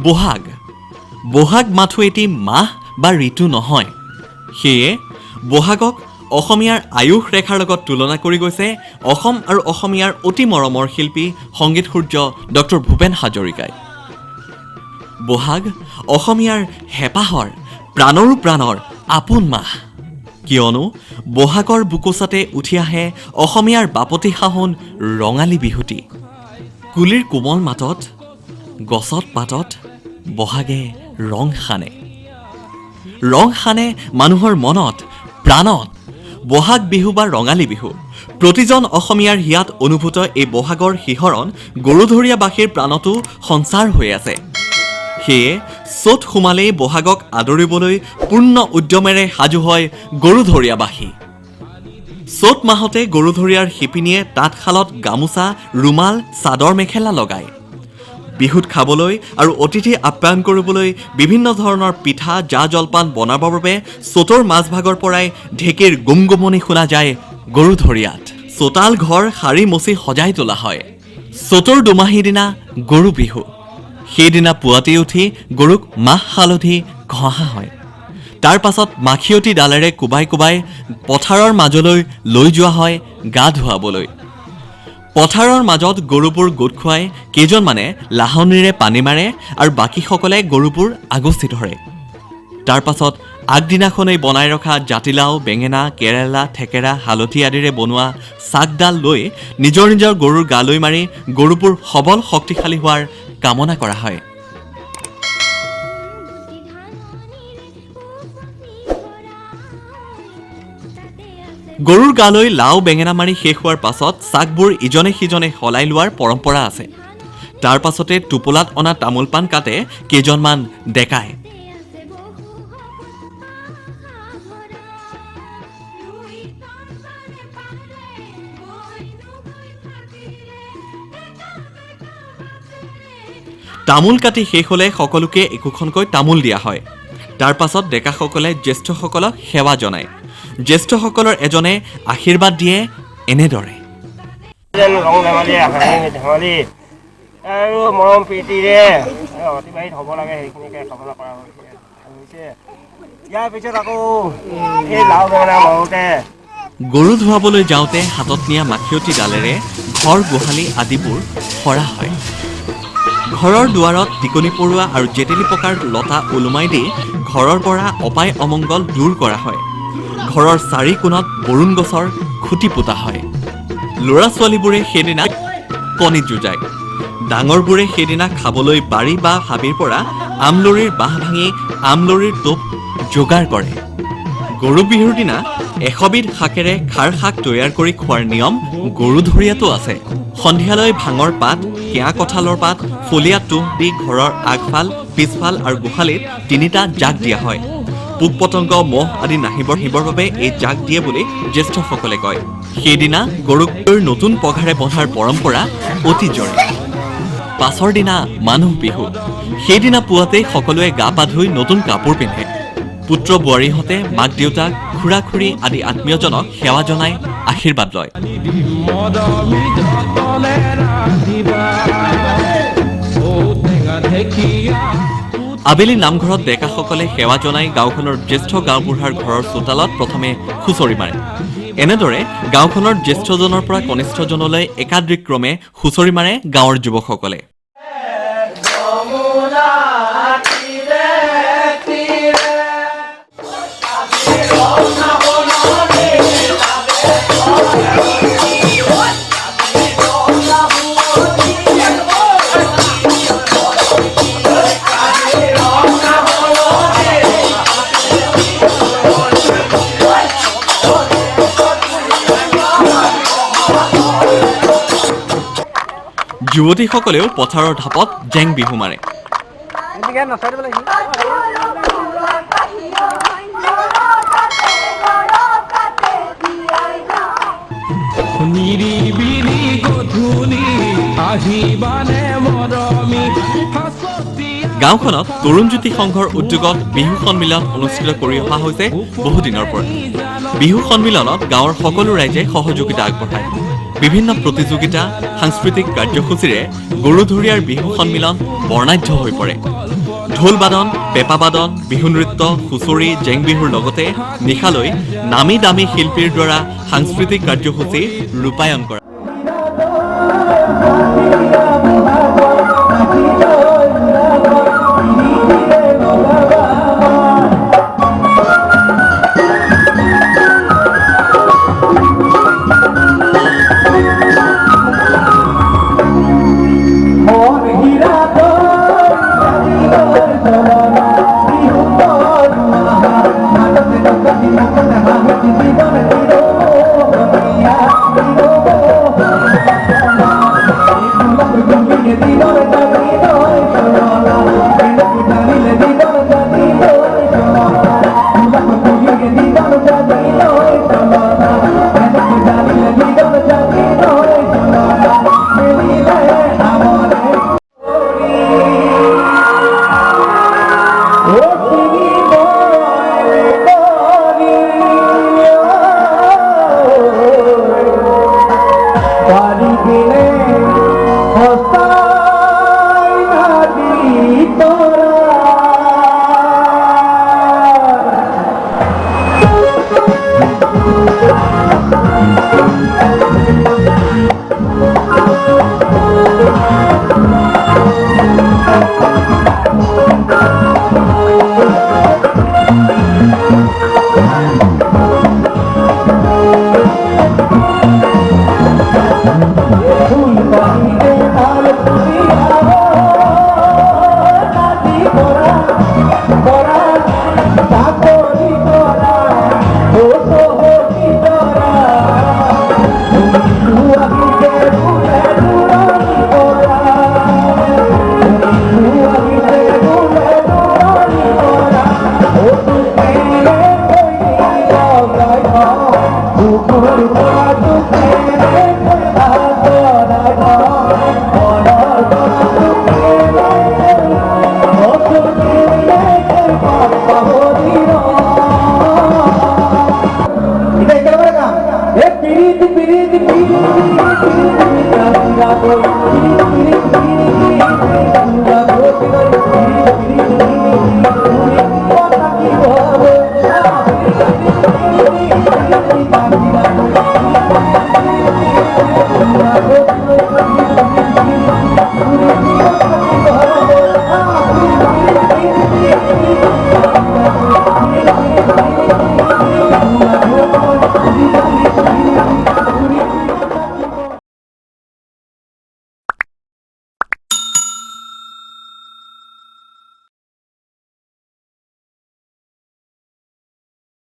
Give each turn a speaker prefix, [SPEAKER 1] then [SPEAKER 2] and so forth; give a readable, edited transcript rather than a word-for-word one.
[SPEAKER 1] বহাগ বহাগ মাথো এটি মাহ বা ঋতু নহয়। সেয়ে বহাগক অসমীয়াৰ আয়ুস ৰেখাৰ লগত তুলনা কৰি গৈছে অসম আৰু অসমীয়াৰ অতি মৰমৰ শিল্পী সংগীত সূৰ্য ডক্টৰ ভূপেন হাজৰিকাই। বহাগ অসমীয়াৰ হেঁপাহৰ প্ৰাণৰো প্ৰাণৰ আপোন মাহ, কিয়নো বহাগৰ বুকুচাতে উঠি আহে অসমীয়াৰ বাপতি সাহোন ৰঙালী বিহুটি। কুলিৰ কোমল মাতত গছত পাতত বহাগে ৰং সানে মানুহৰ মনত প্ৰাণত। বহাগ বিহু বা ৰঙালী বিহু প্ৰতিজন অসমীয়াৰ হিয়াত অনুভূত এই বহাগৰ শিহৰণ গৰুধৰীয়াবাসীৰ প্ৰাণতো সঞ্চাৰ হৈ আছে। সেয়ে চ'ত সোমালেই বহাগক আদৰিবলৈ পূৰ্ণ উদ্যমেৰে সাজু হয় গৰুধৰীয়াবাসী। চ'ত মাহতে গৰুধৰীয়াৰ শিপিনীয়ে তাঁতশালত গামোচা, ৰুমাল, চাদৰ মেখেলা লগায়। বিহুত খাবলৈ আৰু অতিথি আপ্যায়ন কৰিবলৈ বিভিন্ন ধৰণৰ পিঠা, জা জলপান বনাবৰ বাবে চ'তৰ মাজভাগৰ পৰাই ঢেঁকীৰ গুমগুমনি শুনা যায় গৰুধৰীয়াত। চোতাল ঘৰ সাৰি মচি সজাই তোলা হয়। চ'তৰ দুমাহীৰ দিনা গৰু বিহু। সেইদিনা পুৱাতেই উঠি গৰুক মাহ হালধি ঘঁহা হয়। তাৰ পাছত মাখিয়তী ডালেৰে কোবাই কোবাই পথাৰৰ মাজলৈ লৈ যোৱা হয় গা ধুৱাবলৈ। পথাৰৰ মাজত গৰুবোৰ গোট খুৱাই কেইজনমানে লাহনীৰে পানী মাৰে আৰু বাকীসকলে গৰুবোৰ আগচি ধৰে। তাৰ পাছত আগদিনাখনেই বনাই ৰখা জাতিলাও, বেঙেনা, কেৰেলা, থেকেৰা, হালধি আদিৰে বনোৱা চাকডাল লৈ নিজৰ নিজৰ গৰুৰ গালৈ মাৰি গৰুবোৰ সবল শক্তিশালী হোৱাৰ কামনা কৰা হয়। গৰুৰ গালৈ লাও বেঙেনা মাৰি শেষ হোৱাৰ পাছত চাকবোৰ ইজনে সিজনে সলাই লোৱাৰ পৰম্পৰা আছে। তাৰ পাছতে টোপোলাত অনা তামোল পাণ কাটে কেইজনমান ডেকাই। তামোল কাটি শেষ হ'লে সকলোকে একোখনকৈ তামোল দিয়া হয়। তাৰ পাছত ডেকাসকলে জ্যেষ্ঠসকলক সেৱা জনায়। জ্যেষ্ঠসকলৰ এজনে আশীৰ্বাদ দিয়ে এনেদৰে।
[SPEAKER 2] ৰং ধেমালি আৰু মৰম প্ৰীতিৰে অতিবাহিত হ'ব লাগে, সেইখিনিকে কামনা কৰা হৈছে। ইয়াৰ পিছত আকৌ এই লাও বেঙেনা মাৰোঁতে
[SPEAKER 1] গৰু ধুৱাবলৈ যাওঁতে হাতত নিয়া মাখিয়তী ডালেৰে ঘৰ গোহালি আদিবোৰ সৰা হয়। ঘৰৰ দুৱাৰত টিকনি পৰুৱা আৰু জেতেলী পকাৰ লতা ওলোমাই দি ঘৰৰ পৰা অপায় অমংগল দূৰ কৰা হয়। ঘৰৰ চাৰি কোণত বৰুণ গছৰ খুঁটি পোতা হয়। ল'ৰা ছোৱালীবোৰে সেইদিনা কণী যুঁজায়। ডাঙৰবোৰে সেইদিনা খাবলৈ বাৰী বা হাবিৰ পৰা আমলৰিৰ বাঁহ ভাঙি আমলৰিৰ টোপ যোগাৰ কৰে। গৰু বিহুৰ দিনা 100 বিধ শাকেৰে খাৰ শাক তৈয়াৰ কৰি খোৱাৰ নিয়ম গৰুধৰীয়াতো আছে। সন্ধিয়ালৈ ভাঙৰ পাত, কেঁচা কঁঠালৰ পাত, ফলীয়া তুঁহ দি ঘৰৰ আগফাল, পিছফাল আৰু গোহালিত 3টা জাক দিয়া হয়। পোক পতংগ, মহ আদি নাহিবৰ বাবে এই জাক দিয়ে বুলি জ্যেষ্ঠসকলে কয়। সেইদিনা গৰুক নতুন পঘাৰে বন্ধাৰ পৰম্পৰা অতি জৰুৰী। পাছৰ দিনা মানুহ বিহু। সেইদিনা পুৱাতেই সকলোৱে গা পা ধুই নতুন কাপোৰ পিন্ধে। পুত্ৰ বোৱাৰীহঁতে মাক দেউতাক, খুৰা খুৰী আদি আত্মীয়জনক সেৱা জনাই আশীৰ্বাদ লয়। আবেলি নামঘৰত ডেকাসকলে সেৱা জনাই গাঁওখনৰ জ্যেষ্ঠ গাঁওবুঢ়াৰ ঘৰৰ চোতালত প্ৰথমে হুঁচৰি মাৰে। এনেদৰে গাঁওখনৰ জ্যেষ্ঠজনৰ পৰা কনিষ্ঠজনলৈ একাদিক্ৰমে হুঁচৰি মাৰে গাঁৱৰ যুৱকসকলে। যুৱতীসকলেও পথাৰৰ ঢাপত জেং বিহু মাৰে। গাঁওখনত তৰুণ জ্যোতি সংঘৰ উদ্যোগত বিহু সন্মিলন অনুষ্ঠিত কৰি অহা হৈছে বহুদিনৰ পৰা। বিহু সন্মিলনত গাঁৱৰ সকলো ৰাইজে সহযোগিতা আগবঢ়ায়। বিভিন্ন প্ৰতিযোগিতা সাংস্কৃতিক কাৰ্যসূচীৰে গৰুধৰীয়াৰ বিহু সন্মিলন বৰ্ণাঢ্য হৈ পৰে ঢোল বাদন পেঁপা বাদন বিহু নৃত্য হুঁচৰি জেং বিহুৰ লগতে নিশালৈ নামী দামী শিল্পীৰ দ্বাৰা সাংস্কৃতিক কাৰ্যসূচী ৰূপায়ণ কৰা